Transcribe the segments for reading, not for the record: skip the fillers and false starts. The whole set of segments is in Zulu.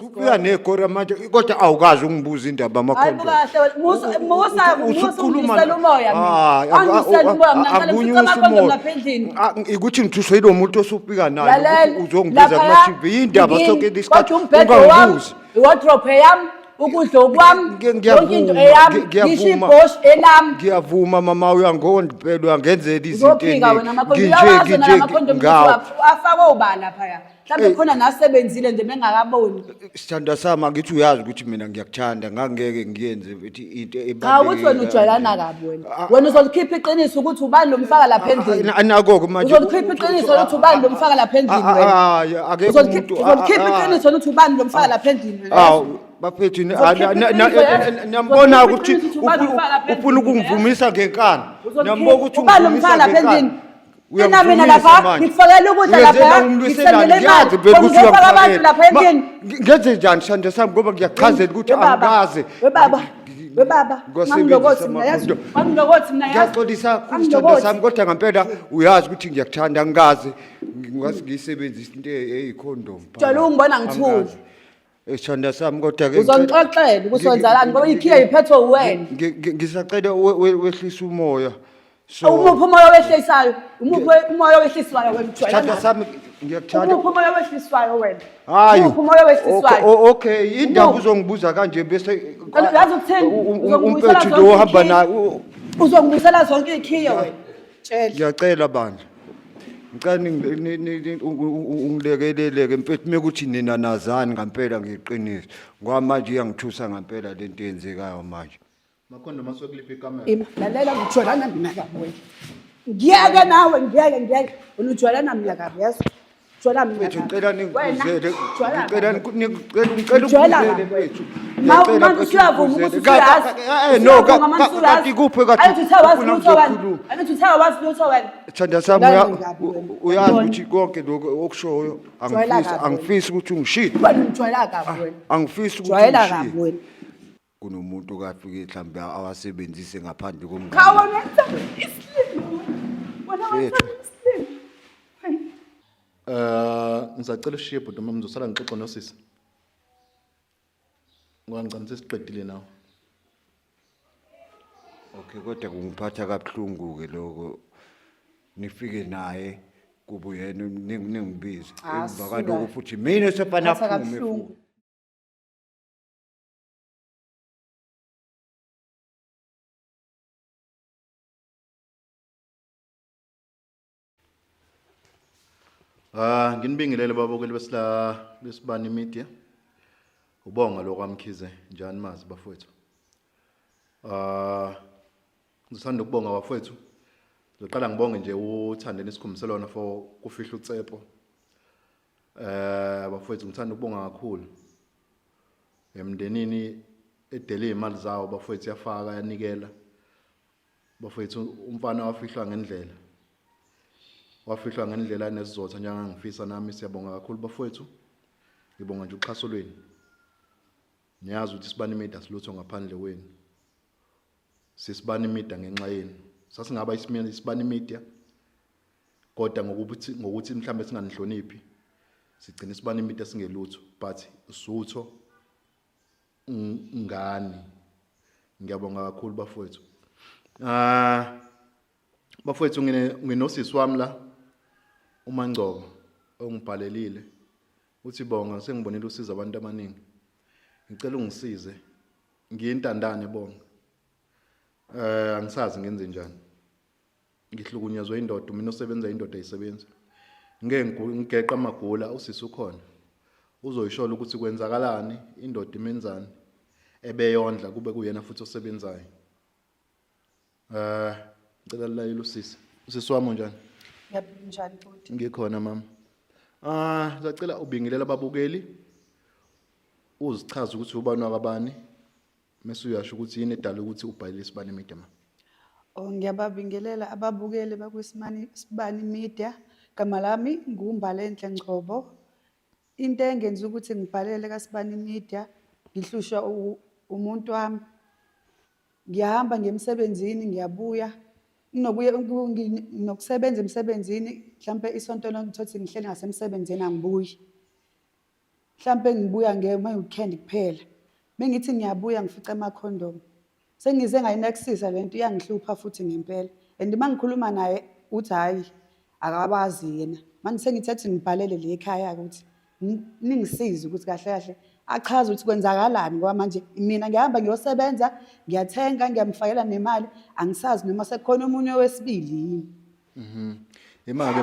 Ufika negora manje kodwa awukazi ungibuza indaba Hayi amakhonto. kahle musa Usukhuluma ungisela umoya mina. Angisela umoya mina ngicela akunyusa sichama konke umoya. lapha endlini. Ukuthi ngithuswe yilo muntu osufika naye Lalela, uzongibiza kuma laphaya, TV indaba sonke lesikhathi kodwa umbhedo wami, ungangibuzi. iwardrobe yami, ukudla okwami, Ngiyavuma, yonke into eyami, ngisho ibhoshi elami. Ngiyavuma mama uyangona impela uyangenzela izinto Uzophika wena amakhonto uyawazi wena amakhonto afakwe ubani laphaya. Mhlawumbe khona nasebenzile nje bengakaboni. Sithanda sami akithi uyazi ukuthi mina ngiyakuthanda ngangeke ngiyenze ukuthi into Cha ukuthi wena ujwayelana kabi wena. Wena uzolikhipha iqiniso ukuthi ubani lomfaka lapha endlini. Anako manje Uzolikhipha iqiniso ukuthi ubani lomfaka lapha endlini wena. Akekho umuntu Uzolikhipha iqiniso ukuthi ubani lomfaka lapha endlini wena. Awu baphethu niyambona ukuthi ufuna ukungivumisa ngenkani. Niyambona ukuthi ubani lomfaka lapha endlini. Mina lapha ngikufakela ukudla lapha ngisendele imali ngifaka abantu lapha endlini ngenze njani sithanda sami ngoba ngiyachazela ukuthi angikaze webaba ngilokothi mina yazi ngiyaxolisa kusithanda sami kodwa ngempela uyazi ukuthi ngiyakuthanda angikaze ngingase ngiyisebenzise into eyikhondom jalo ungibona ngithuli sithanda sami kodwa ke uzongixoxela ukuthi wenzalani ngoba ikhiya iphethwe uwena ngisacela wehlisa umoya. Umuphi umoya wehlisayo? Umuphi umoya wehliswayo wena ujwayela? Sithanda sami ngiyakuthanda. Umuphi umoya wehliswayo wena? Hayi. Umuphi umoya wehliswayo? Okay, indaba uzongibuza kanje bese yazi ukuthini? Umpethu lo ohamba naye uzongibusela zonke ikhiya wena. Tshela. Ngiyacela bandla. Ngicela ungilekeleleke mpethu mekuthi nina nazani ngempela ngiqinisa. Ngoba manje iyangithusa ngempela lento eyenzekayo manje. Makhondo masokulipa ikamera. Lalela ngijwayelana mina kabi wena. Ngiyeke nawe ngiyeke. Wena ujwayelana mina kabi yazi. Ujwayelana mina kabi. Ngicela ningibuzele. Ngicela ungibuzele mfethu. Manje usuyavuma ukuthi uyazi. No kanti kuphi kade. Ayithi uthawa wazi lutho wena. Thanda sami uyazi ukuthi konke lokho okushoyo angifisi ukuthi ungishiye. Wena ujwayela kabi wena. Angifisi ukuthi ujwayela kabi wena. Kunomuntu kafike mhlambe awasebenzise ngaphandle komngane. Cha wena islimu. Wena wenza islimu. Ngisacela ushiye bhuti mama ngizosala ngixoxa nosisi. Ngoba ngicela sesiqedile nawe. Okay kodwa kungiphatha kabuhlungu ke lokho nifike naye kuba yena ningibize emva kaloko futhi mina sefana aphume futhi. Nginibingelele babukeli besibani media. Ubonga lokwamkhize njani mazi bafowethu. Ngizosanda ukubonga bafowethu. Ngizoqala ngibonge nje uthandeni isikhumbuselwana for kufihla uTsepo. Bafowethu ngithanda ukubonga kakhulu. Emndenini edele imali zawo bafowethu yafaka yanikela. Bafowethu umfana wafihlwa ngendlela. Wafihlwa ngendlela nesizotha njengangifisa nami siyabonga kakhulu bafowethu. Ngibonga nje uxhaso lweni. Niyazi ukuthi sibani media silutho ngaphandle wenu. Sisibani media ngenxa yenu. Sasingaba isibani media kodwa ngokuthi mhlambe singanihloniphi sigcina isibani media singelutho but usutho ngani. Ngiyabonga kakhulu bafowethu. Bafowethu nginosisi wami la uMangcobo ongibhalelile uthi bonga sengibonile usiza abantu abaningi ngicela ungisize ngiyintandane bonga angisazi ngenze njani ngihlukunyezwe indoda mina osebenza indoda ayisebenza ngigeqa amagula usisi ukhona uzoyishola ukuthi kwenzakalani indoda imenzani ebeyondla kube kuyena futhi osebenzayo ngicela layela usisi wami njani njani futhi ngikhona mama ngicela ubingelela ababukeli uzichaza ukuthi ubani wakabani mase uyasho ukuthi yini edala ukuthi ubhalile isibani media mama ngiyababingelela ababukeli bakwisibani media gama lami nguMbalenhle Ngcobo into engenza ukuthi ngibhalele kaSibani media ngihlushwa umuntu wami ngiyahamba ngemsebenzini ngiyabuya nginokusebenza emsebenzini mhlambe isonto lonke ngithothi ngihleli ngasemsebenzini angibuyi Mhlambe ngibuya weekend kuphela. Mengithi ngiyabuya ngifica amakhondomu. Sengize ngayinexisa lento iyangihlupha futhi ngempela. And mangikhuluma naye uthi hayi akabazi yena. Manje sengithethe ngibhalele le ekhaya ukuthi ningisize ukuthi kahle kahle achaze ukuthi kwenzakalani ngoba manje mina ngihamba ngiyosebenza, ngiyathenga, ngiyamfakela nemali, angisazi noma sekukhona umunye wesibili yini. Imake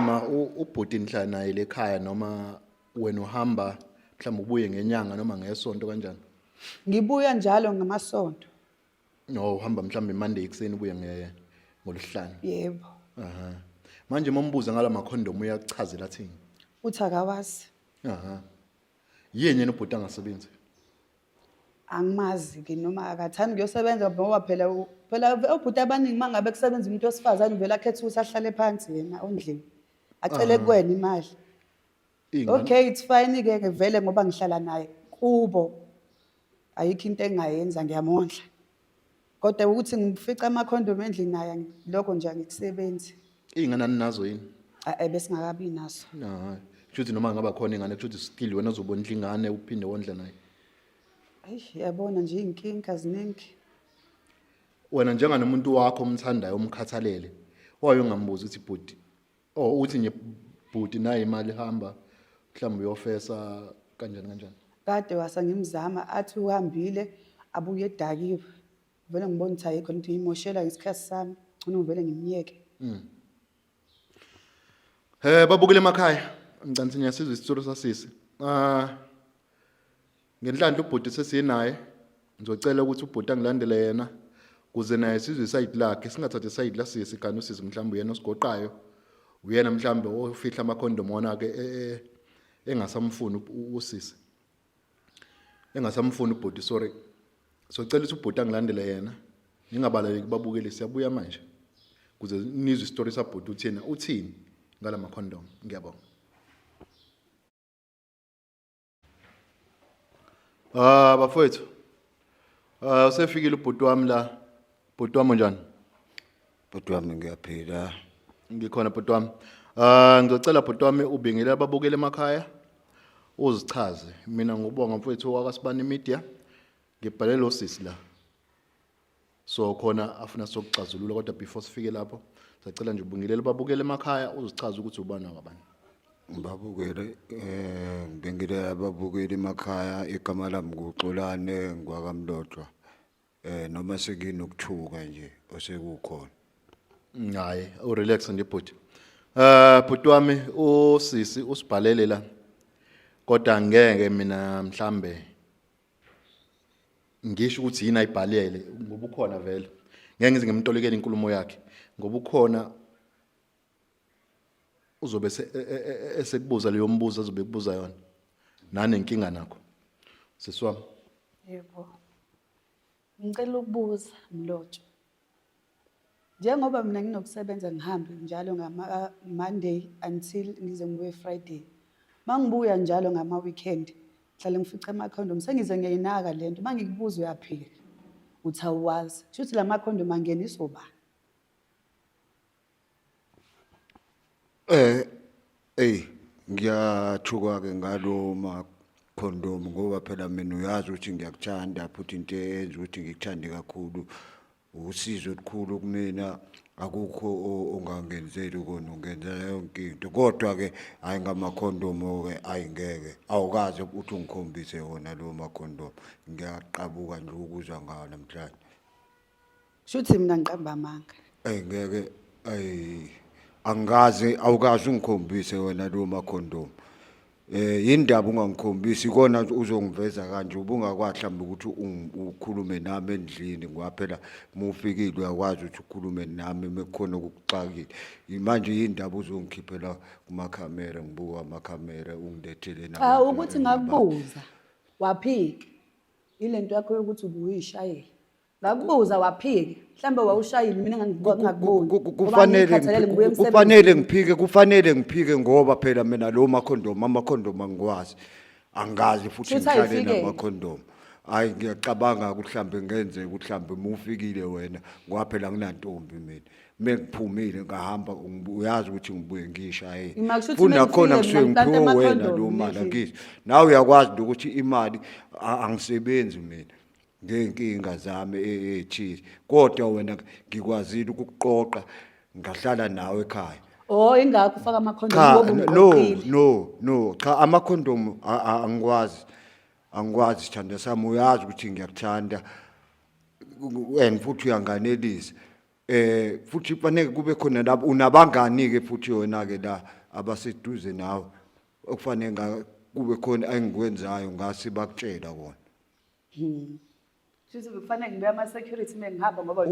ubhuti nihlala naye lekhaya noma wena uhamba mhlawumbe ubuye ngenyanga noma ngesonto kanjani? Ngibuya njalo ngamasonto. No, uhamba mhlawumbe Monday ekseni ubuye ngolosihlanu. Yebo. Aha. Manje mombuza ngala makhondomu uyachazela thini? Uthi akawazi. Aha. Yini yena ubhuti angasebenzi? Angimazi ke noma akathandi kuyosebenza ngoba phela ubhuti abaningi mangabe kusebenza umuntu osifazane uvela akhetha ukuthi ahlale phansi yena ondlini. Acele kuwena imali. Okay, it's fine ke vele ngoba ngihlala naye kubo. Ayikho into engayenza ngiyamondla. Kodwa ukuthi ngifica amakhondomu endlini naye lokho nje angikusebenzi. Ingane nazo yini? Bese ngakabi naso. Hayi. Kushuthi noma ngaba khona ingane kushuthi still wena uzobona ingane uphinde wondla naye. Yabona nje inkinga ziningi. Wena njenganomuntu wakho omthandayo omkhathalele, waye ungambuza ukuthi bhuti uthi nje bhuti naye imali hamba mhlawumbe uyofesa kanjani. Kade wasa ngimzama athi uhambile abuye edakiwe. Vele ngibona ukuthi ayikho into imoshela isikhathi sami. Ngicela uvele ngimyeke. Babukele emakhaya. Ngicela ngiyasizwe isitoro sasisi. Ngenhlanhla ubhuti sesinaye. Ngizocela ukuthi ubhuti angilandele yena kuze naye sizwe iside lakhe singathathe iside lasisi kana usisi mhlawumbe yena osigoqayo. Uyena mhlawumbe ofihla amakhondomu wona ke engasamfuni usisi. Engasamfuni ubhuti sorry. Socela ukuthi ubhuti angilandele yena. Ningabaleki babukele siyabuya manje. Kuze nizwe istory sabhuti uthina uthini ngala makhondomu. Ngiyabonga. Bafowethu. Usefikile ubhuti wami la. Bhuti wami njani? Bhuti wami ngiyaphila. Ngikhona bhuti wami. Ngizocela bhuti wami ubingele ababukele emakhaya. Uzichaze. Mina ngubonga mfowethu wakwaSibani Media. Ngibhalela osisi la. So khona afuna sokuxazulula kodwa before sifike lapho sicela nje ubungilele babukele emakhaya uzichaza ukuthi ubani wakabani. Babukele ngibengile ababukeli emakhaya igama lami nguXolane ngwakamlotshwa. Noma sekinokuthuka nje osekukhona. Hayi, urelax nje bhuti. Bhuti wami usisi usibhalele la. Kodwa ngeke mina mhlambe ngisho ukuthi yini ayibhalele ngoba ukhona vele. Ngeke ngize ngimtolekele inkulumo yakhe ngoba ukhona uzobe esekubuza leyo mbuzo azobe ekubuza yona. Nane inkinga nakho. Siswami. Yebo. Ngicela ukubuza Mlotshwa. Njengoba mina nginokusebenza ngihambe njalo ngama Monday until ngize ngibuye Friday. Mangibuya njalo ngama weekend hlale ngifica amakhondomu sengize ngiyinaka lento mangikubuza uyaphila. Uthi awazi. Shuthi la makhondomu angeniswa ba. Ngiyathuka ke ngalo makhondomu ngoba phela mina uyazi ukuthi ngiyakuthanda futhi into eyenza ukuthi ngikuthande kakhulu usizo olukhulu kumina akukho ongangenzeli kona ungenzela yonke into kodwa ke hayi ngamakhondomu ke ayingeke awukaze ukuthi ungikhombise wona lo makhondomu ngiyaqabuka nje ukuzwa ngawo namhlanje. Shuthi mina ngiqamba amanga. Ngeke angazi awukazi ungikhombise wena lo makhondomu. Yindaba ungangikhombisi kona uzongiveza kanje ubungakwazi mhlawumbe ukuthi ukhulume nami endlini ngoba phela mufikile uyakwazi ukuthi ukhulume nami mekukhona ukuxakile. Manje yindaba uzongikhiphela kumakhamera ngibuka amakhamera ungilethele nawe. Ukuthi ngakubuza waphika. Ilento yakho yokuthi ubuyishayela. Ngakubuza waphika. Mhlambe wawushayile mina ngingakuboni. Kufanele ngiphike ngoba phela mina lo makhondomu angikwazi. Angazi futhi ngihlale namakhondomu. hayi ngiyacabanga ukuthi mhlambe ngenzeka ukuthi mhlambe mufikile wena ngoba phela nginantombi mina ngiphumile ngahamba uyazi ukuthi ngibuye ngishayela Ima kushuthi funa khona mengifike kusuke mina ngiplanti ngiphiwe wena amakhondomu, lo mali ngidlile. akithi nawe uyakwazi ukuthi imali angisebenzi mina ngenkinga zami ethile kodwa wena ngikwazile ukukuqoqa ngahlala nawe ekhaya Oh ingakho ufaka amakhondomu cha ngoba umqoqile. no cha amakhondomu angikwazi sithanda sami uyazi ukuthi ngiyakuthanda and futhi uyanganelisa futhi fanele kube khona lapho unabangani ke futhi wena ke la abaseduze nawe okufanele kube khona engikwenzayo ngase bakutshela kona Futhi kufanele ngibe ama security mengihamba ngoba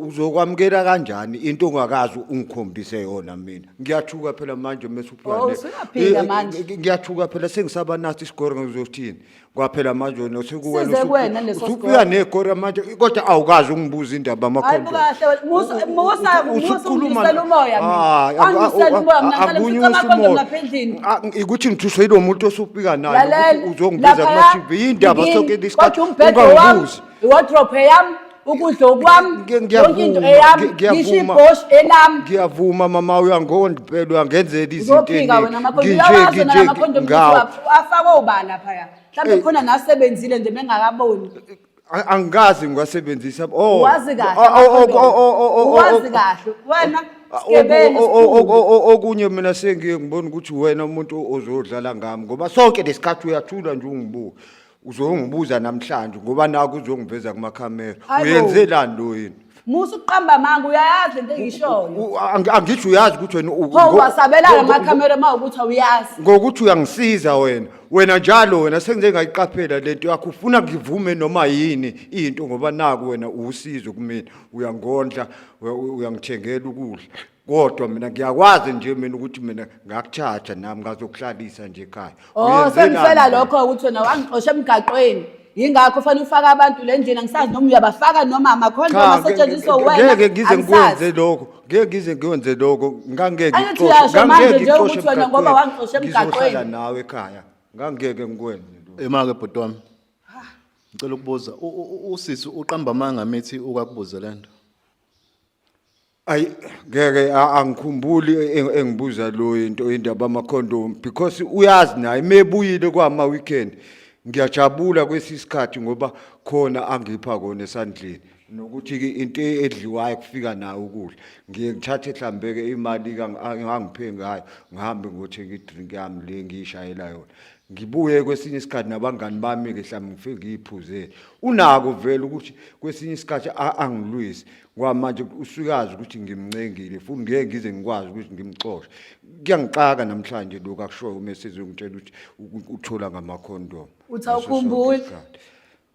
uzokwamukela kanjani into ongakazi ungikhombise yona mina ngiyathuka phela manje mase Oh, usuyaphinda manje. ngiyathuka phela sengisaba nathi isigore ngizothini kwaphela manje wena Size kuwena leso usufika negore manje kodwa awukazi ungibuza indaba Hayi amakhondomu bukahle musa usukhuluma ungisela umoya mina. Angisela umoya mina ngale ngifika amakhondomu lapha endlini. ukuthi ngithuswe lo muntu osufika naye Lalela uzongibiza kuma TV indaba sonke lesikhathi ungangibuzi wardrobe yami ukudla okwami yonke into eyami ngisho ibhoshi elami ngiyavuma mama uyangonda phela uyangenzela izinto uzophika wena amakhondomu uyawazi wena amakhondomu afakwe ubala phaya mhlawumbe khona nasebenzile nje bengakaboni angikazi ngiwasebenzisa wazi kahle wazi kahle wena sigebeni okunye mina sengiye ngibona ukuthi wena umuntu ozodlala ngami ngoba sonke lesikhathi uyathula nje ungibuka uzongibuza namhlanje ngoba naku uzongiveza kuma camera uyenzelani lo yini musu uqamba manga uyayazi into engishoyo angisho uyazi ukuthi wena pho wasabelana ama camera mawukuthi awuyazi ngokuthi uyangisiza wena njalo wena sengize ngayiqaphela lento yakho ufuna ngivume noma yini into ngoba naku wena usizo kumina uyangondla uyangithengela ukudla kodwa mina ngiyakwazi nje mina ukuthi mina ngakuthatha nami ngazokuhlalisa nje ekhaya sengifela lokho ukuthi wena wangixosha emgaqweni yingakho fanele ufake abantu le ndlela ngisazi noma uyabafaka noma amakhondomu asetshenziswa wena ngeke ngize ngikwenze lokho ngeke ngize ngikwenze lokho ngangeke Angithi uyasho manje nje ukuthi wena ngoba wangixosha emgaqweni ngizohlala nawe ekhaya ngangeke ngikwenze lokho Emake bhuti wami. Ngicela ukubuza usisi uqamba manga mithi ukakubuza lento. Ay ngeke angikhumbuli engibuza lo into indaba amakhondomu because uyazi naye mebuyile kwama weekend ngiyajabula kwesisikhathi ngoba khona angipha kona esandleni nokuthi ke into edliwayo kufika nayo ukudla ngiye ngithathe mhlambe ke imali angangiphe ngayo ngihambe ngothenga idrink yami le ngishayela yona ngibuye kwesinye isikhathi nabangani bami ke mhlambe ngifike ngiyiphuzele unako vele ukuthi kwesinye isikhathi angilwisi ngoba manje usukazi ukuthi ngimncengile futhi ngeke ngize ngikwazi ukuthi ngimxoxe kuyangixaka namhlanje lokho akushoyo umessage ungitshela ukuthi uthola ngamakhondomu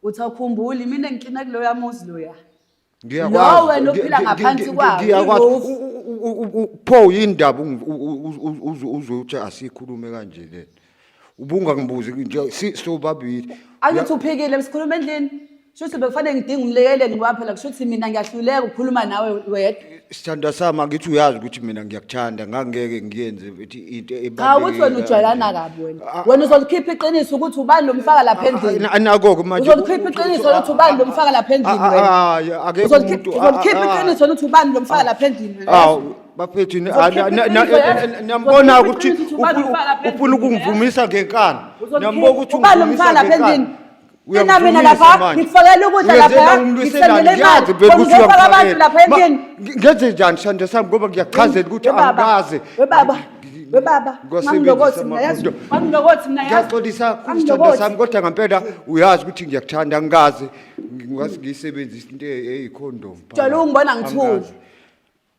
uthawukhumbuli mina ngicina kulo yamuzi loya ngiyakwazi lo wena uphila ngaphansi kwawo ngiyakwazi pho yindaba uzothi asikhulume kanje le ubungangibuzi nje sobabili angithi uphikile sikhuluma endlini shuthi bekufanele ngidinga umlekeleli ngoba phela kushuthi mina ngiyahluleka ukukhuluma nawe wedwa sithanda sami angithi uyazi ukuthi mina ngiyakuthanda ngangeke ngiyenze ukuthi into cha ukuthi wena ujwayelana kabi wena uzolikhipha iqiniso ukuthi ubani lomfaka lapha endlini anako manje uzolikhipha iqiniso ukuthi ubani lomfaka lapha endlini wena akekho umuntu uzolikhipha iqiniso ukuthi ubani lomfaka lapha endlini baphethu niyambona ukuthi ufuna ukungivumisa ngenkani niyambona ukuthi ubani lomfaka lapha endlini mina lapha ngifakela ukudla lapha ngisendele imali ngifaka abantu lapha endlini ngenze njani sithanda sami ngoba ngiyachazela ukuthi angikaze webaba mangilokothi mina yazi ngiyaxolisa kusithanda sami kodwa ngempela uyazi ukuthi ngiyakuthanda angikaze ngiyisebenzisa into eyikhondomu jalo ungibona ngithula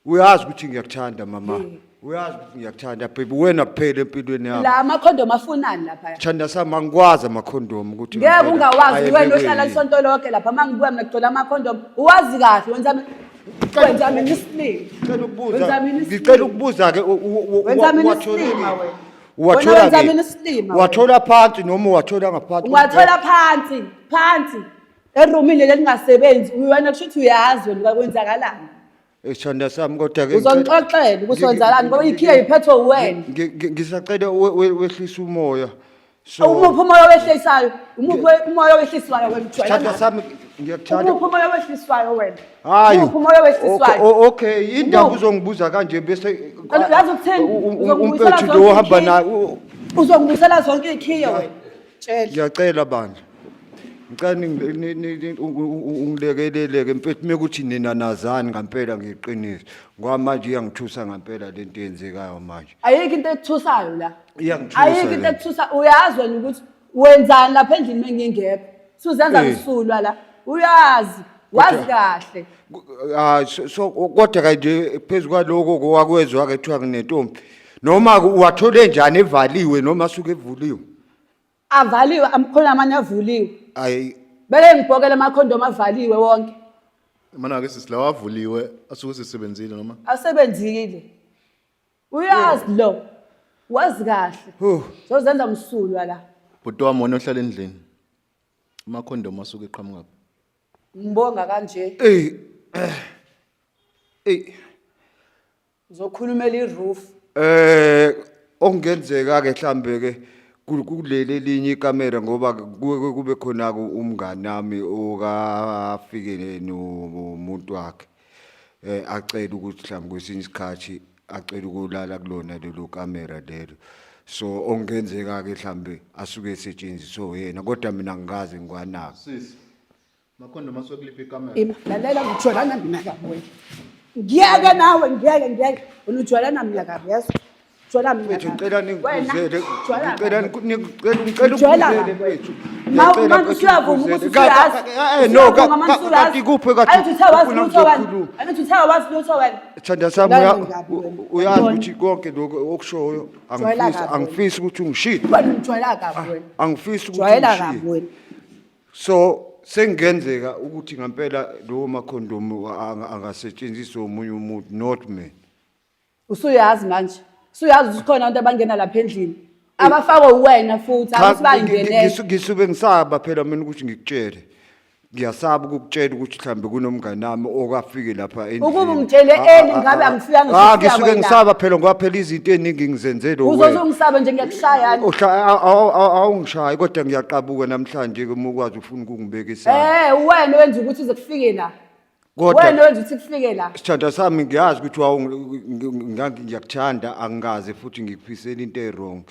uyazi ukuthi ngiyakuthanda mama uyazi ukuthi ngiyakuthanda baby wena kuphela empilweni yami la amakhondomu afunani lapha thanda sami angikwazi amakhondomu ukuthi ngeke ungawazi wena ohlala isonto lonke lapha mangibuya mina kuthola amakhondomu uwazi kahle wenza mina isilimo ngicela ukubuza ke wenza mina isilimo wena wathola phansi noma wathola ngaphansi wathola phansi erumini lelingasebenzi wena kushuthi uyazi wena kwenzakalani Thanda sami kodwa ke uzongixoxela ukuthi wenzalani ngoba ikhiya iphethwe wena ngisacela wehlisa umoya Umuphi umoya wehlisayo? Umuphi umoya wehliswayo wena Sithatha ujwayela? sami ngiyakuthanda. Umuphi umoya wehliswayo wena? Hayi. Umuphi umoya wehliswayo? Okay, indaba uzongibuza kanje bese Uyazi ukuthini? umpethu lo ohamba naye. Uzongibusela zonke ikhiye wena. Tshela. Ngiyacela bandla. Ngicela ungilekeleleke mfethu mekuthi nina nazani ngempela ngiqinisa. Ngoba manje iyangithusa ngempela lento eyenzekayo manje. Ayikho into ekuthusayo la. Iyangithusa. Ayikho into ekuthusa. Uyazi wena ukuthi wenzani lapha endlini mengingekho. Suzenza ngisulwa la. Uyazi, wazi kahle. So kodwa kanje phezulu kwaloko kwakwezwa ke kuthiwa kunentombi. Noma wathole njani evaliwe noma suke evuliwe? Avaliwe amkhona amanye avuliwe. Ayi Bele ngibhokela amakhondomu avaliwe wonke. Mana ke sisi lawa avuliwe asuke sisebenzile noma Asebenzile. Uyazi lo. Wazi kahle. Sozenza msulwa la. bhuti wami wona ohlala endlini amakhondomu asuke eqhamuka. Ngibonga kanje. Uzokhulumela iroof. Okungenzeka ke mhlambe ke kuleli linye ikamera ngoba kube khona umngani nami okafike nomuntu wakhe acela ukuthi mhlambe kwesinye isikhathi acela ukulala kulona lelo kamera lelo so okungenzeka ke mhlambe asuke esetshenziswa yena kodwa mina ngingazi ngikwanaka Sisi amakhondomu asuke kuliphi ikamera? Lalela ngijwayelana mina kabi wena. Ngiyeke nawe ngiyeke. Unujwayelana mina kabi yazi. Jwayela mina. ngicela ningizele Jwayela mfethu Mama usuyavuma ukuthi uyazi. No kanti kuphe kade Ayithi uthawa lutho wena. Thanda sami uyazi ukuthi konke lokho okushoyo angifisi ukuthi ungishile Wena ujwayela kabi wena. angifisi ukuthi Jwayela kabi wena. so sengenzeka ukuthi ngempela lo makhondomu angasetshenziswa umunye umuntu not me Usuyazi manje. Usuyazi ukuthi khona abantu abangena lapha endlini. Abafakwe uwena futhi abasibayingenele. Ngisube ngisaba phela mina ukuthi ngikutshele ngiyasaba ukukutshela ukuthi mhlambe kunomngane nami okafike lapha endlini Ukuba ungitshele ngabe angifika ngisuke ngisaba phela ngoba phela izinto eziningi ngizenzele wena uzongisaba nje ngiyakushaya awungishayi kodwa ngiyaqabuka namhlanje uma ukwazi ufuna ukungibeka isandla wena wenza ukuthi uze kufike la kodwa wena wenza ukuthi kufike la sithanda sami ngiyazi ukuthi ngiyakuthanda angazi futhi ngikuphisela into ewrong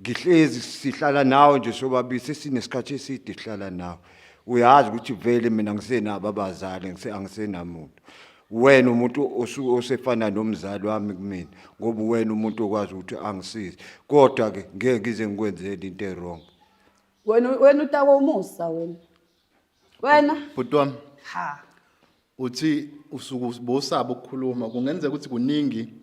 ngihlezi sihlala nawe nje sobabili sesinesikhathi eside sihlala nawe uyazi ukuthi vele mina ngisenabo abazali angisenamuntu wena umuntu osefana nomzali wami kumina ngoba wena umuntu okwazi ukuthi angisize kodwa ke ngeke ngize ngikwenzele into ewrong wena utako umusa wena Bhuti wami ha uthi usuku bosaba ukukhuluma kungenzeka ukuthi kuningi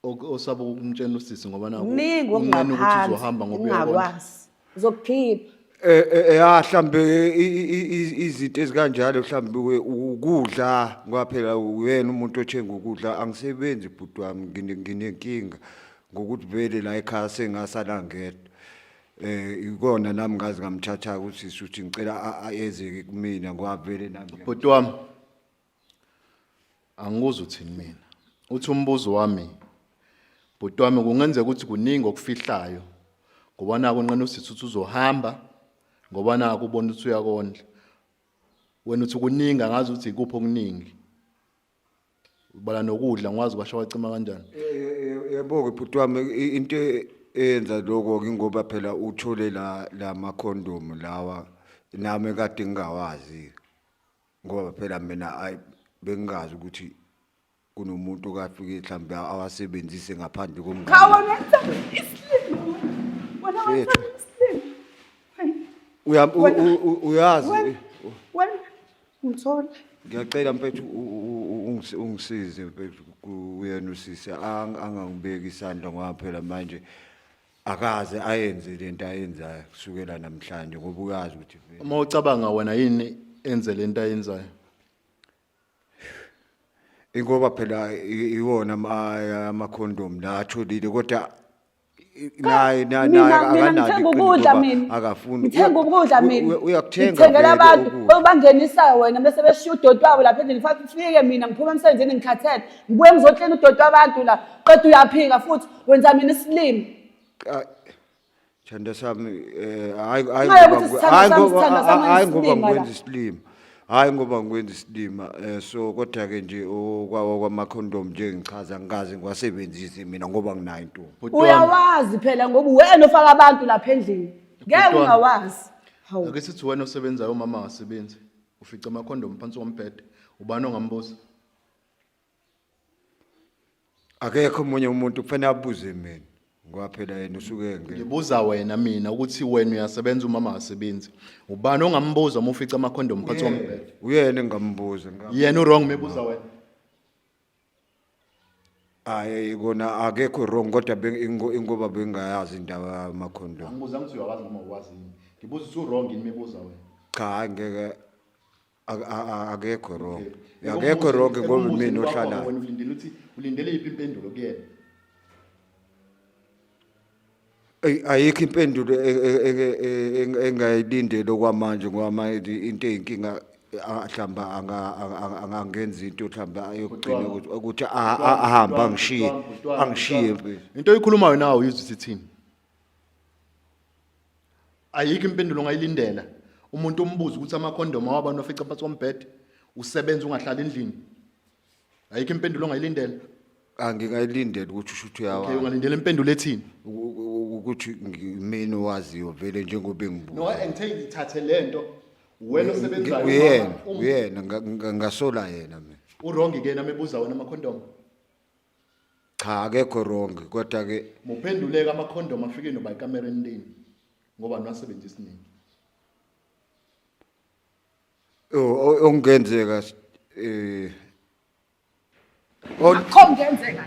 osaba ukumtshela usisi ngoba naku unqene ukuthi uzohamba ngoba uyakwazi uzokukhipha mhlambe izinto ezikanjalo mhlambe ukudla ngoba phela wena umuntu othenga ukudla angisebenzi bhuti wami nginenkinga ngokuthi vele la ekhaya sengasala ngedwa ikona nami ngazi ngamthatha ukuthi suthi ngicela ayezeke kumina ngoba vele nami bhuti wami angikuzwa uthini mina uthi umbuzo wami bhuti wami kungenzeka ukuthi kuningi okufihlayo ngoba naku unqene usithi uthi uzohamba ngoba naku ubona ukuthi uyakondla wena uthi kuningi angazi ukuthi ikuphi okuningi ubala nokudla ngwazi kwasho wacima kanjani yebo ke bhuti wami into eyenza lokho ngoba phela uthole la makhondomu lawa nami kade ngingawazi ngoba phela mina bengingazi ukuthi kunomuntu okafike mhlambe awasebenzise ngaphandle komngane khawa wenza isimo wena wenza isimo uyazi wena ngithola ngiyacela mfethu ungisize mfethu kuyena usisi angangibeki isandla ngoba phela manje akaze ayenze lento ayenzayo kusukela namhlanje ngoba uyazi ukuthi uma ucabanga wena yini enze lento ayenzayo ingoba phela iwona amakhondom la atholile kodwa naye ngithenga ukudla mina akafuni ngithenga ukudla mina uyakuthenga ngithengela abantu bangenisa wena bese beshiya udoti wabo lapha endlini fike mina ngiphuma emsebenzini ngikhathele ngibuye ngizotshela udoti wabantu la qeda uyaphika futhi wenza mina isilimo Thanda sami Ngenxa yokuthi sithanda sami hayi ngoba siyasilima la. ngikwenza isilima. Hayi ngoba ngikwenza isilima so kodwa ke nje okwawo kwamakhondom nje ngichaza ngikaze ngiwasebenzise mina ngoba nginayo intombi. Bhuti wami, Uyawazi phela ngoba wena ofaka abantu lapha endlini. Ngeke Bhuti wami. ungawazi. Hawu. ake sithi wena osebenzayo umama angasebenzi ufica amakhondom phansi kombhede ubani ongambuza? Akekho omunye umuntu kufanele abuze mina ngoba phela yena usuke ngeke. Ngibuza wena mina ukuthi wena uyasebenza umama angasebenzi ubani ongambuza uma ufica amakhondom phansi kombhede? Uyena engambuza Yena wrong mebuza wena. hayi kona akekho wrong kodwa ingoba bengayazi indaba yamakhondom. Angibuza ukuthi uyawazi noma uwazi yini. Ngibuza ukuthi u-wrong yini mebuza wena. Cha ngeke akekho wrong. Akekho wrong ngoba mina ohlala. Wena ulindele ukuthi ulindele iphi impendulo kuyena? Ayikho impendulo engayilindele okwamanje ngoba manje into eyinkinga mhlamba angangenza into mhlamba ayogcina ukuthi ahamba angishiye empini. Into oyikhulumayo nawe uyizwa ukuthi thini? Ayikho impendulo ongayilindela. Umuntu umbuza ukuthi amakhondom awabantu afica phansi kombhede usebenza ungahlala endlini. Ayikho impendulo ongayilindela. Angingayilindela ukuthi usho ukuthi Okay, uyawa ungalindela impendulo ethini? ukuthi mina owaziyo vele njengoba engibuza. No, engithe ngithathe lento wena osebenzayo uyena ngasola yena mina. u-wrong ke yena mebuza wena amakhondom. Cha akekho wrong kodwa ke Muphenduleke amakhondom afike noba ikamera endini ngoba niwasebenzisa isiningi. ongenzeka Akho ngenzeka la.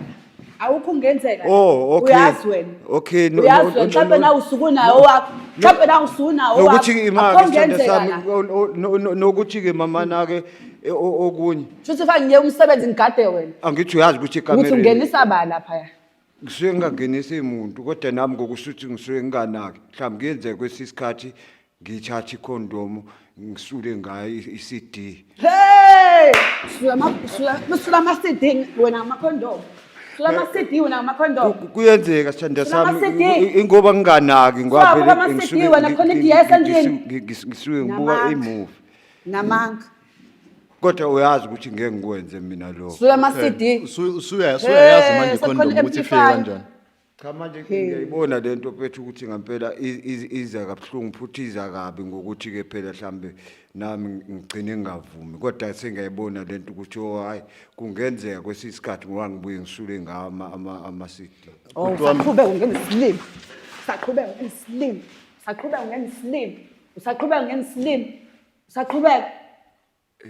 Awukho ungenzeka. Okay. Uyazi wena. Okay, Uyazi wena mhlawumbe na usuku nawo wakho. Mhlawumbe na usuku nawo wakho. nokuthi imali Akho sithanda ngenzeka sami la. nokuthi ke mama nake okunye Futhi ufake ngiye umsebenzi ngigade wena. angithi uyazi ukuthi Ukuthi ikamera ungenisa ba lapha. ngisuke ngingangenisa imuntu kodwa nami ngokusuthi ngisuke nginganaki mhlawumbe kuyenzeka kwesisikhathi ngithatha ikhondomu ngisule ngayo iCD. Hey! Sula ma CD wena amakhondom. Sula ma CD wena amakhondom. Kuyenzeka sithanda sami Sula ingoba nginganaki ngoba Sula ma CD wena khona iDS endlini. ngisuke ngibuka imovie Namanga. kodwa uyazi ukuthi ngeke ngikwenze mina lo. Sula ma CD. Usuyayazi manje ikhondom ukuthi ifike kanjani? Cha manje ngiyayibona lento phethu ukuthi ngempela iza kabuhlungu futhi iza kabi ngokuthi ke phela mhlambe nami ngigcine ngavumi kodwa sengiyayibona lento ukuthi hayi kungenzeka kwesisikhathi ngoba ngibuye ngisule ngawo ama CD. Oh, saqhubeka ungena isilimo. Saqhubeka ungena isilimo. Saqhubeka ungena isilimo. Usaqhubeka ungena isilimo. Usaqhubeka.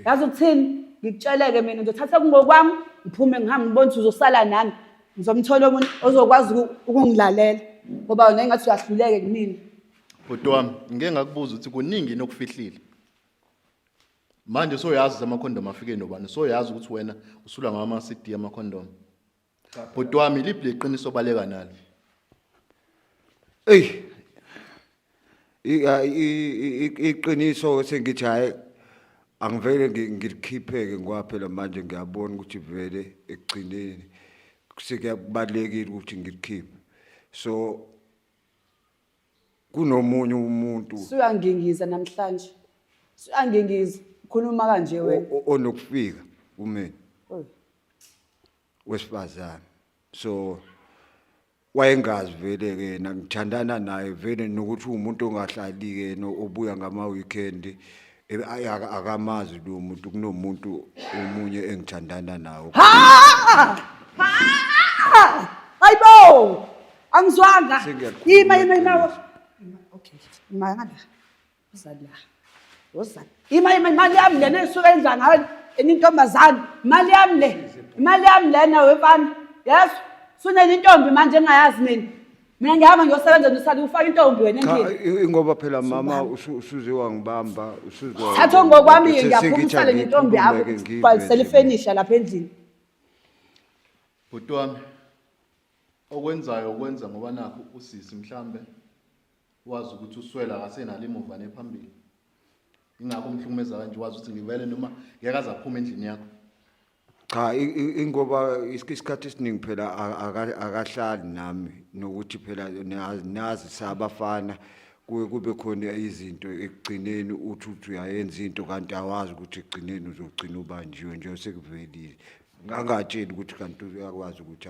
Yazi ukuthini? Ngikutsheleke mina ngizothatha kungokwami, ngiphume ngihambe ngibone ukuthi uzosala nami. Ngizomthola umuntu ozokwazi ukungilalela ngoba wena engathi uyahluleke kumina. Bhuti wami, ngeke ngakubuza ukuthi kuningi nokufihlile. Manje soyazi amakhondom afike nobani? Soyazi ukuthi wena usula ngawo ama-CD amakhondom. Bhuti wami, liphi leqiniso baleka nalo? Iqiniso sengithi hayi angivele ngikhipheke ngoba phela manje ngiyabona ukuthi vele ekugcineni sekubalekile ukuthi ngikhiphe so kunomunye umuntu Suyangingiza namhlanje. Suyangingiza. Ukhuluma kanje wena. onokufika kumina Oh. wesifazane so wayengazi vele ke yena ngithandana naye vele nokuthi umuntu ongahlali ke yena obuya ngama weekend akamazi lo muntu kunomuntu omunye engithandana nawo. Hayibo! Angizwanga. Sengiyakhuluma Ima. Okay. Ima ngala. Uzala. Uzala. Ima imali yami lena esuka endla ngayo enintombazana. Imali yami le. Imali yami lena wefana. Yes. Sunele intombi manje engayazi mina. Mina ngihamba ngiyosebenza nosali ufaka intombi wena endlini. Ingoba phela mama usuze wangibamba usuzwa. Thatha ngokwami ngiyaphumisela nentombi yakho ubhalisela ifurniture lapha endlini. Bhuti wami, okwenzayo ukwenza ngoba nakho usisi mhlambe wazi ukuthi uswela akasenalo imuva nephambili. Ingakho umhlukumeza kanje wazi ukuthi ngivele noma ngeke aze aphume endlini yakho. Cha ingoba isikhathi esiningi phela akahlali nami nokuthi phela nazi sabafana kube khona izinto ekugcineni uthi uyayenza into kanti awazi ukuthi ekugcineni uzogcina ubanjiwe nje sekuvelile ngangatsheli ukuthi kanti uyakwazi ukuthi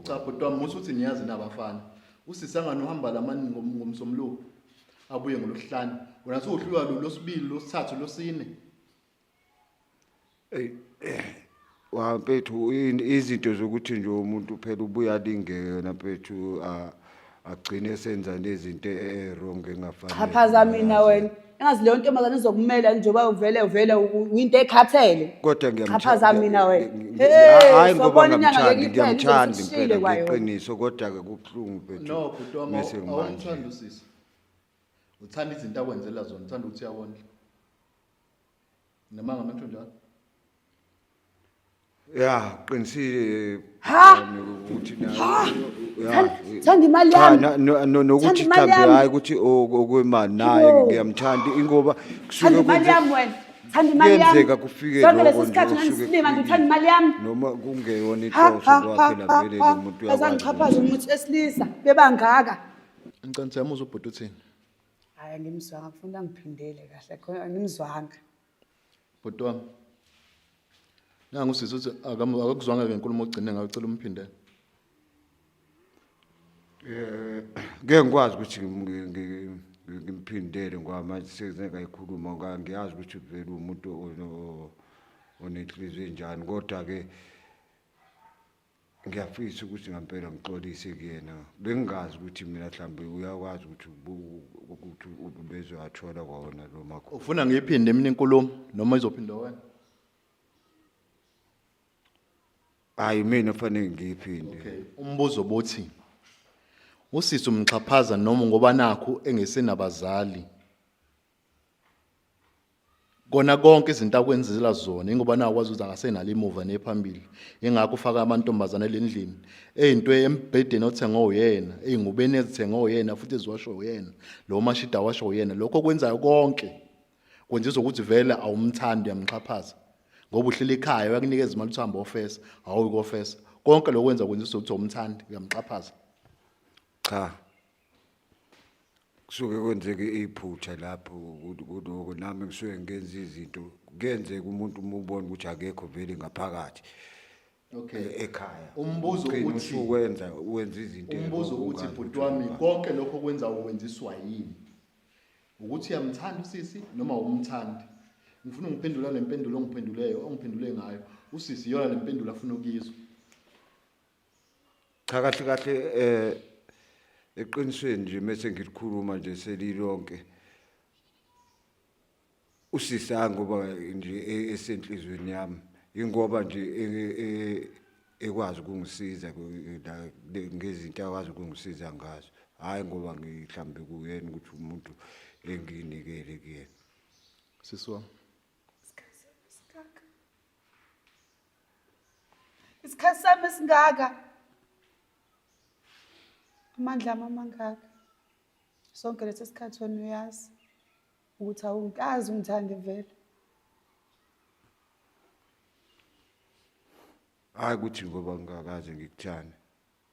Cha bhuti wami musu uthi niyazi nabafana. Usisangani uhamba lamani ngomsomluko abuye ngolosihlanu. Wena usuhluka losibili losithathu losine. Wampethu izinto zokuthi nje umuntu phela ubuya lingena mfethu agcine esenza nezinto wrong engafanele. Chaphaza mina wena. Engazi leyo ntombazane izokumela njengoba uvele uyinto ekhathele. Kodwa ngiyamthanda. Chaphaza mina wena. Hayi ngoba ngiyamthanda impela ngeqiniso kodwa ke kubhlungu mfethu. No bhuti wami awumthanda usisi. Uthanda izinto akwenzela zona, uthanda ukuthi uyawondla. Noma ngamantu njalo. Ya qinisile ukuthi Thanda imali yami. nokuthi mhlambe hayi ukuthi okwemali naye ngiyamthanda ingoba Thanda imali yami wena. Thanda imali yami. Kuyenzeka kufike lokho nje isikhathi ngisilima ngithanda imali yami. noma kungeyona inhloso kwakhe lavele lo muntu uyakwazi. Azangichaphaza umuntu esilisa bebangaka. Ngicela yamuza ubhuti uthini? Hayi ngimzwanga ngifuna ngiphindele kahle khona ngimzwanga. Bhuti wami. Nangu usisi uthi akakuzwanga ke inkulumo ogcine ngayo ucela umphindele. Ngeke ngikwazi ukuthi ngimphindele ngoba manje sengikayikhuluma ngiyazi ukuthi vele umuntu onenhliziyo enjani kodwa ke ngiyafisa ukuthi ngempela ngixolise kuyena bengingazi ukuthi mina mhlambe uyakwazi ukuthi ubezowathola kwona lo makho. Ufuna ngiyiphinde mina inkulumo noma izophinda wena? Hayi mina fanele ngiyiphinde. Okay, umbuzo bothi usisi umxhaphaza noma ngoba nakho engesenabazali. Kona konke izinto akwenzela zona ingoba nawo kwazi ukuthi angasenalo imuva nephambili. Engakho ufaka amantombazana elendlini. Eyinto embhedeni othenga uyena, eyingubeni ezithenga uyena futhi eziwasho uyena. Lo mashida washo uyena. Lokho kwenzayo konke kwenza ukuthi vele awumthandi uyamxhaphaza. Ngoba uhlele ekhaya uyakunikeza imali uthamba ofesa, awuyi kofesa. Konke lokwenza kwenza ukuthi umthandi uyamxhaphaza. Cha. Kusuke kwenzeke iphutha lapho kodwa nami ngisuke ngenza izinto kuyenzeka umuntu umubona ukuthi akekho vele ngaphakathi. Okay, ekhaya. Umbuzo uthi wenza izinto. Umbuzo uthi bhuti wami konke lokho kwenza ukwenziswa yini? Ukuthi uyamthanda usisi noma umthandi? Ngifuna ngiphendula lempendulo ongiphendule ngayo. Usisi yona lempendulo afuna ukuyizwa. Cha kahle eqinisweni nje mase ngilikhuluma nje selilonke. Usisa ngoba nje esenhlizweni yami ingoba nje ekwazi ukungisiza ngezinto akwazi ukungisiza ngazo. Hayi ngoba ngihlambe kuyena ukuthi umuntu enginikele kuyena. Sisi wami. Isikhathi sami singaka. Amandla amangaka. Sonke lesi sikhathi wena uyazi ukuthi awungazi ungithande vele. Hayi ukuthi ngoba ngingakaze ngikuthane.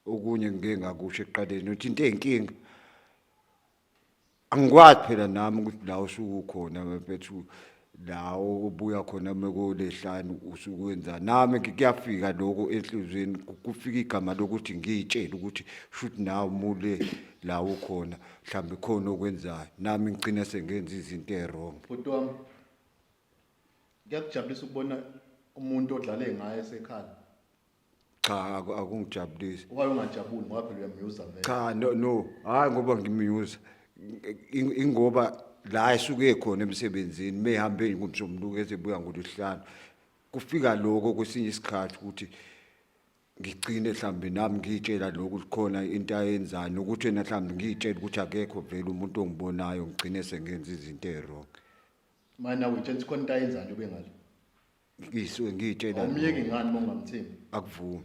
Okunye ngeke ngakusho eqaleni uthi into eyinkinga. Angikwazi phela nami ukuthi la usuku khona mfethu lawo ubuya khona mekolehlanu usukwenza nami kuyafika lokho enhlizweni kufika igama lokuthi ngiyitshela ukuthi shoot nawe mule la ukhona mhlambe khona okwenzayo nami ngicina sengenza izinto ezwrong. Bhuti wami ngiyakujabulisa ukubona umuntu odlale ngaye esekhaya. Cha akungijabulisi. Waye ungajabuli ngoba phela uyamyuza vele. Cha no hayi ngoba ngimyuza ingoba la esuke khona emsebenzini mehambe ngomsomluko ezebuya ngolosihlanu kufika lokho kwesinye isikhathi ukuthi ngigcine mhlambe nami ngitshela lokho likhona into ayenzayo nokuthi wena mhlambe ngitshela ukuthi akekho vele umuntu ongibonayo ngigcine sengenza izinto ezwrong. Mina uyitshela ukuthi khona into ayenzayo nje ube ngalo. Ngisuke ngitshela awumyeki ngani mongamthembi akuvumi.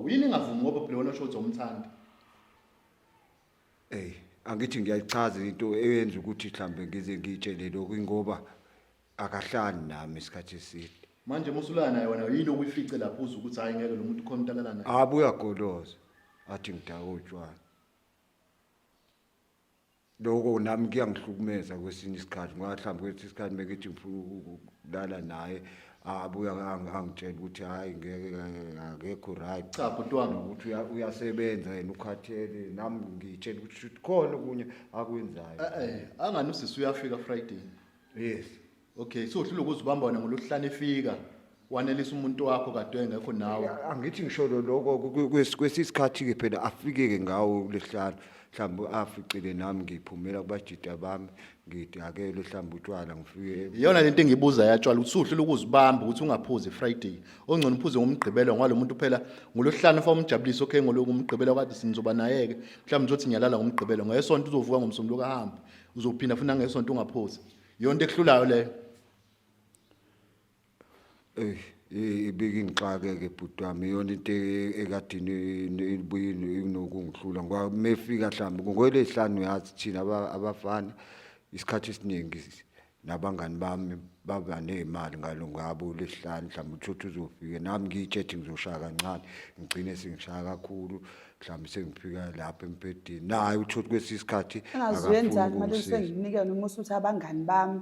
Yini ingavumi ngoba phela wona shothi umthandi. Angithi ngiyayichaza into eyenza ukuthi mhlambe ngize ngitshele lokho ingoba akahlali nami isikhathi eside. Manje musulana naye wena yini okuyifice lapho uze ukuthi hayi ngeke lo muntu khona umntalala naye. abuya goloza athi ngidaka utshwala lokho nami kuyangihlukumeza kwesinye isikhathi ngoba mhlawumbe kwesinye isikhathi mekithi ngifuna ukulala naye abuya angitshela ukuthi hayi ngeke akekho right Cha bhuti wami ukuthi uyasebenza yena ukhathele nami ngitshela ukuthi khona okunye akwenzayo angani usisi uyafika Friday. yes Okay so uhlule ukuzibamba wena ngolosihlanu efika wanelisa umuntu wakho kade engekho nawe. angithi ngisho lokho kwesisikhathi ke phela afike ke ngawo lesihlanu mhlawumbe aficile nami ngiphumela kubajida bami ngithi ake mhlawumbe utshwala ngifike Iyona lento engibuza yatshwala ukuthi uhlule ukuzibamba ukuthi ungaphuzi Friday. Ongcono uphuze ngomgqibelo ngalo muntu phela ngolosihlanu fa umjabulisa okay ngomgqibelo kade sinizoba naye ke mhlawumbe uzothi ngiyalala ngomgqibelo ngesonto uzovuka ngomsombuluko kahamba uzophinda futhi ngesonto ungaphuzi. Yonke ekuhlulayo leyo. ibiki ngixake ke bhuti wami yona into ekadini ibuyini inokungihlula ngoba mefika mhlawumbe ngolesihlanu yazi thina abafana isikhathi esiningi nabangani bami baba nezimali ngalo ngabo lesihlanu mhlawumbe uthothi uzofika nami ngiyitshethi ngizoshaya kancane ngigcine sengishaya kakhulu mhlawumbe sengifika lapha empedini naye uthothi kwesisikhathi engazuyenzani manje senginike noma usuthi abangani bami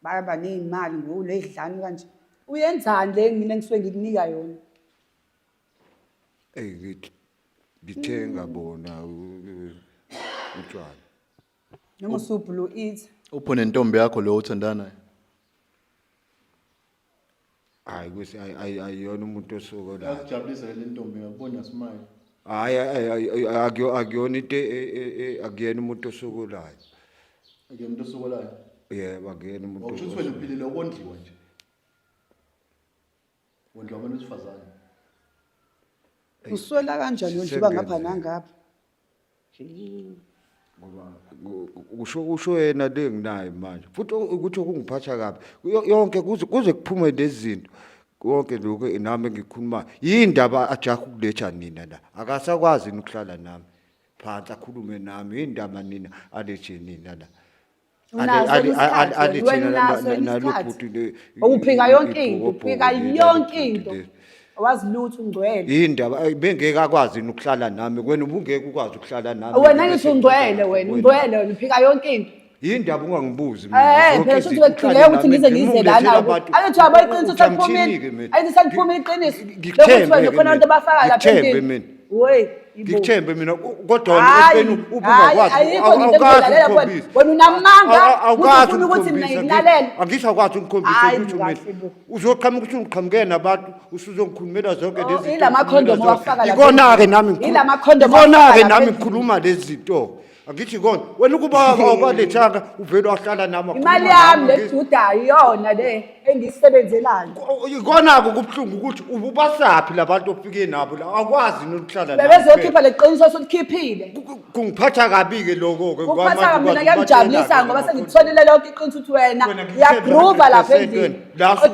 baba nezimali ngolesihlanu kanje uyenzani le mina ngisuke ngikunika yona ngithenga bona utshwala noma usubhulu eat Upho nentombi yakho lo uthandana naye. hayi kwesi ayiyona umuntu osuko la Yakujabulisa le ntombi ngakubona smile. hayi akuyona into akuyena umuntu osukulayo Ake umuntu osukolayo. yebo akuyena umuntu Ukuthi wena uphilile ukondliwa nje. Wondliwa abantu besifazane. uswela kanjani yondiba ngapha nangapha usho yena le nginayo manje futhi ukuthi ukungiphatha kabi yonke kuze kuphume lezi zinto konke lokho nami ngikhuluma yindaba ajaha ukuletha nina la akasakwazi ukuhlala nami phansi akhulume nami yindaba nina alethe nina la uphika yonke into uphika yonke into awazi lutho ungcwele yindaba bengeke akwazi ukuhlala nami wena ubungeke ukwazi ukuhlala nami wena ngithi ungcwele wena uphika yonke into yindaba ungangibuzi phela futhi weqhileke ukuthi ngize ngize lana ayithi abayiqiniso sakuphumile ayithi sakuphumile iqiniso lokuthi wena khona abantu abafaka lapha endini wey ngikuthembe mina kodwa ubungakwazi awukazi wena unamanga awukazi ukuthi mina ngikulalele angisho akwazi ukukhombisa ukuthi mina uzoqhamuka ukuthi ungiqhamukene nabantu usuzongikhulumela zonke lezi ila makhondomu wafaka lapha ikona-ke nami ila makhondomu ikona-ke nami ngikhuluma lezi zinto angithi kona wena ukuba awubalethanga uvele wahlala nami imali yami ledudayo iyona le engiyisebenzelayo ikona-ke kubuhlungu ukuthi ubasaphi labantu ofike nabo la akwazi nokuhlala bebezokhipha leqiniso solikhiphile kungiphatha kabi-ke lokho-ke kuphatha kabi mina kuyangijabulisa ngoba sengikutholile lonke iqiniso ukuthi wena uyagrova lapha endlini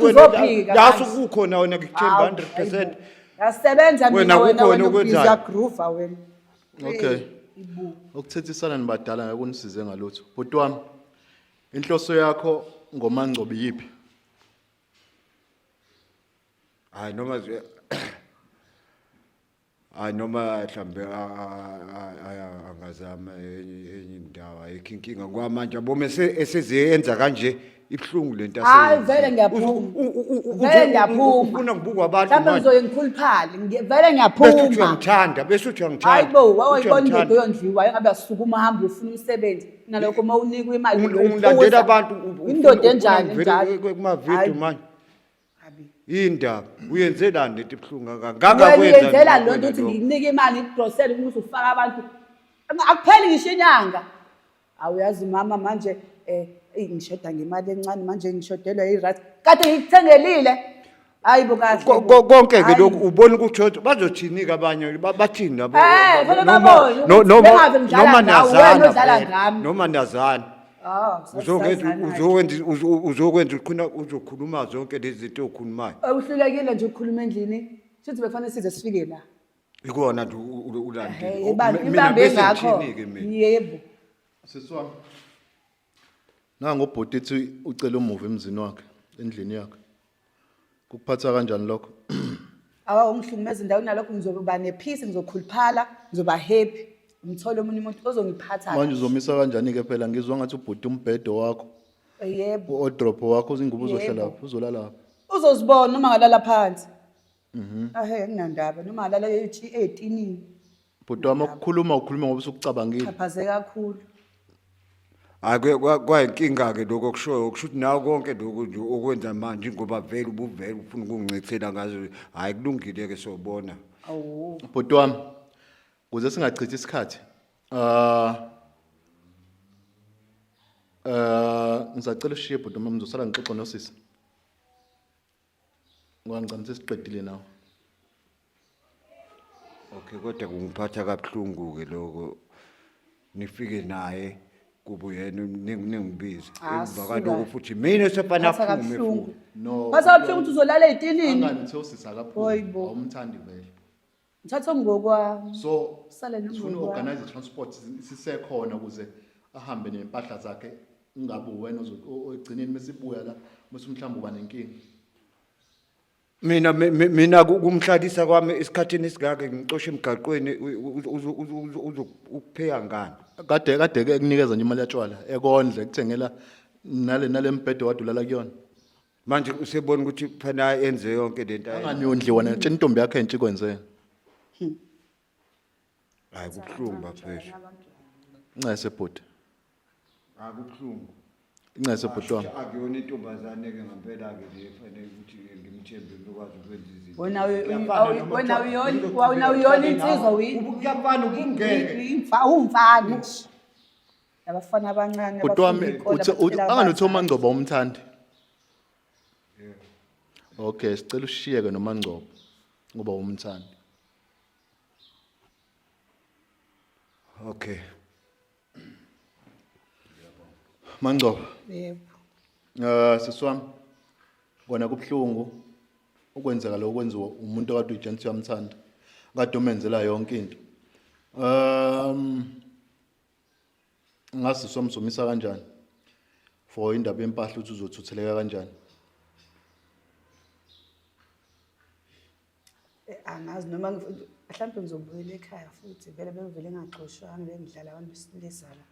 uzophika laso kukhona wena ngikuthemba 100%. yasebenza mina wena ukwenzayo. uyagrova wena Okay. Ukuthethisana nibadala ngakunisize ngalutho. Bhuti wami, inhloso yakho ngoMangcobo yipi? hayi noma mhlambe angazama enye indawo ayikho inkinga ngoba manje abome eseziyenza kanje ibhlungu lento hayi vele ngiyaphuma vele ngiyaphuma ufuna ngibuka abantu manje ngizoye ngikhuluphale vele ngiyaphuma bese uthi uyangithanda hayibo wawuyibona into yondliwa engabe asukuma uhamba ufuna umsebenzi nalokho mawunikwa imali ungilandela abantu indoda enjani njalo kumavidiyo manje indaba uyenzelani lento ibhlungu ngakakwenza lonto ukuthi ngikunike imali ngigrosele ukuthi ufaka abantu akupheli ngisho inyanga awuyazi mama manje ngishoda ngemali encane manje ngishodelwa irati kade ngikuthengelile hayibo kahle konke-ke lokhu ubona ukuthi bazothini-ke abanye bathini nabo phela babone bengaze ngidlala ngawe wena odlala ngami noma nazana uzokwenza ukhona uzokhuluma zonke lezi zinto okhulumayo uhlulekile nje ukukhuluma endlini sithi bekufanele size sifike la ikona nje ulandile ibambe engakho yebo Siswami. Nango bhuti ethi ucela umuva emzini wakhe endlini yakhe. Kukuphatha kanjani lokho? Awangihlukumeza endaweni nalokho ngizoba nepeace, ngizokhuluphala, ngizoba happy. Ngithole omunye umuntu ozongiphatha. Manje uzomisa kanjani ke phela ngizwa ngathi ubhuti umbhedo wakho, Yebo. uodropo wakho izingubo uzohlala Yebo. lapha, uzolala lapha. Uzozibona noma ngalala phansi. Nginandaba noma ngalala etinini. Bhuti wami ukukhuluma ngoba usukucabangile. Xhaphaze kakhulu. Ake kwayinkinga ke lokho kushoyo ukuthi nawo konke lokho nje okwenza manje ngoba vele ubuvele ufuna ukungicithela ngazo hayi kulungile ke sobona. Awu. Bhuti wami kuze singachithi isikhathi. Ngisacela ushiye bhuti wami ngizosala ngixoxe nosisi. Ngoba ngicela sesiqedile nawe. Okay kodwa kungiphatha kabuhlungu ke lokho nifike naye kubu yena ningibize emva kaloko futhi mina sefana aphume futhi. No. Basa kabuhlungu ukuthi uzolala etinini. Angani uthe usisa kaphulu. Awumthandi vele. Ngithatha ngokwami. So Sale nami sifuna ngokwami. organize transport sisekhona ukuze ahambe nempahla zakhe ungabe wena ogcineni mesibuya la bese mhlawumbe uba nenkinga. Mina kumhlalisa kwami esikhathini esigake ngicoshe emgaqweni ukupheya ngani. Kade ke kunikeza nje imali yatshwala ekondle kuthengela nale mbhedo wadulala kuyona. Manje usebona ukuthi phana enze yonke lento Anganyondli wena tshela intombi yakhe entshe kwenzeni. hayi kubuhlungu baphesha. Ncese bhuti. Akubuhlungu. Ncese bhuti wami. Akuyona intombazane ke ngempela ke le fanele ukuthi ngimthembe lokwazi ukwenza izinto. Wena uyona insizwa Ukuyafana ukungeke. Umfana nje. Abafana abancane Bhuti wami uthi anganothi uMangcobo umthandi. Okay, sicela ushiyeke noMangcobo ngoba umthandi. Okay. Mangcobo. Yebo. Siswami. Kona kubuhlungu ukwenzeka lokho kwenziwa umuntu okade ujensi yamthanda. Kade umenzela yonke into. Ngasi somsomisa kanjani? For indaba yempahla uthi uzothutheleka kanjani? Angazi noma mhlawumbe ngizobuyela ekhaya futhi vele bevele ngaxoshwanga bengidlala abantu besilisa la.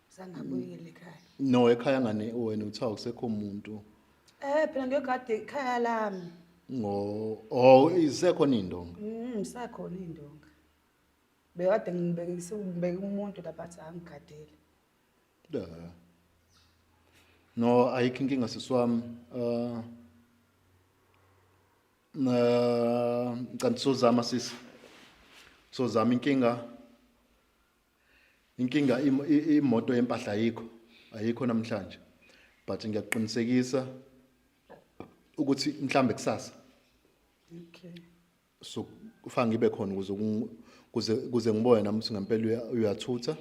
Sangabuyela ekhaya. No ekhaya ngane wena uthi awusekho umuntu. Phela ngiyogada ekhaya lami. Isekhona indonga. Sakhona indonga. Bekade ngibeke umuntu lapha athi angigadele. No ayikho inkinga siswami. Kanti sozama sisi. Sozama inkinga imoto yempahla ayikho namhlanje. But ngiyaqinisekisa ukuthi mhlambe kusasa. Okay. So ufanga ngibe khona kuze ngibone nami ngempela uyathutha.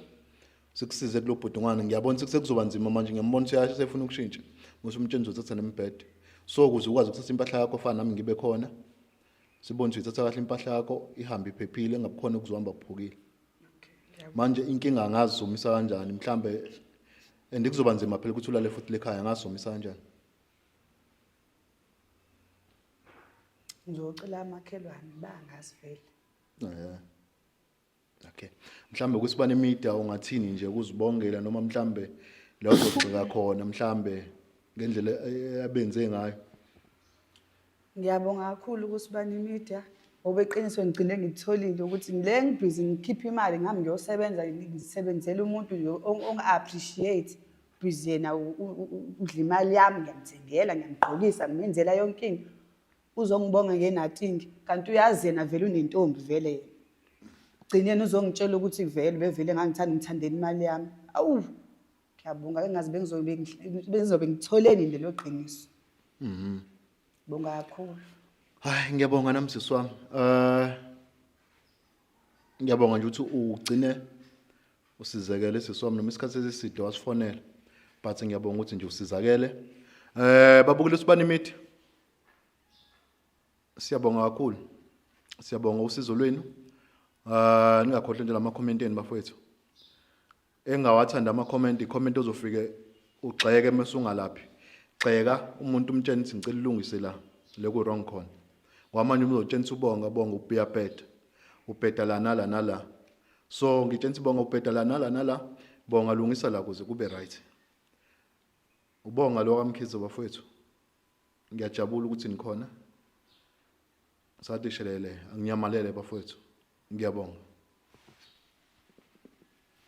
Sikusize kulobhudungwana ngiyabona ukuthi sekuzoba nzima manje ngiyambona ukuthi uyasefuna ukushintsha. Ngisho umtsheni uzothatha nembhede. So ukuze ukwazi ukuthatha impahla yakho fana nami ngibe khona. Sibone ukuthi uthatha kahle impahla yakho ihambe iphephile ngabukhona ukuzohamba kuphukile. Manje inkinga ngazizomisa kanjani mhlambe andikuzoba nzima phela ukuthi ulale futhi lekhaya ngazizomisa kanjani. Ngizocela amakhelwane bangazi vele. Okay. Mhlambe ukuthi bane media ungathini nje ukuzibongela noma mhlambe lokho kugcika khona mhlambe ngendlela abenze ngayo. Ngiyabonga kakhulu ukuthi bani media obeqiniso ngicinde ngitholile ukuthi ngile ngibhizi ngikhipha imali ngami ngiyosebenza ngisebenzela umuntu ongi-appreciate busy yena udla imali yami ngiyamthengela ngiyamgqokisa ngimenzela yonke into uzongibonga ngenatingi kanti uyazi yena vele unentombi vele yena gcineni uzongitshela ukuthi vele bevele ngithandela imali yami awu ngiyabonga ke ngazi bengizobe ngitholeni lelo qiniso. Bonga kakhulu. Hayi ngiyabonga nami siswami. Ngiyabonga nje ukuthi ugcine usizakele siswami noma isikhathi eside wasifonela. But ngiyabonga ukuthi nje usizakele. Babukile usibani media. Siyabonga kakhulu. Siyabonga usizo lwenu. Ningakhohlwa nje lama comment eni bafowethu. Engawathanda ama comment ozofike ugxeke mase ungalaphi. gxeka umuntu umtshela ukuthi ngicela ulungise la leku wrong khona ngamanje uzotshela ubonga upiyapeta upeta la nala nala so ngitshela ubonga upeta la nala nala bonga lungisa la kuze kube right ubonga lo kaMkhize bafowethu ngiyajabula ukuthi nikhona sathi shelele anginyamalele bafowethu ngiyabonga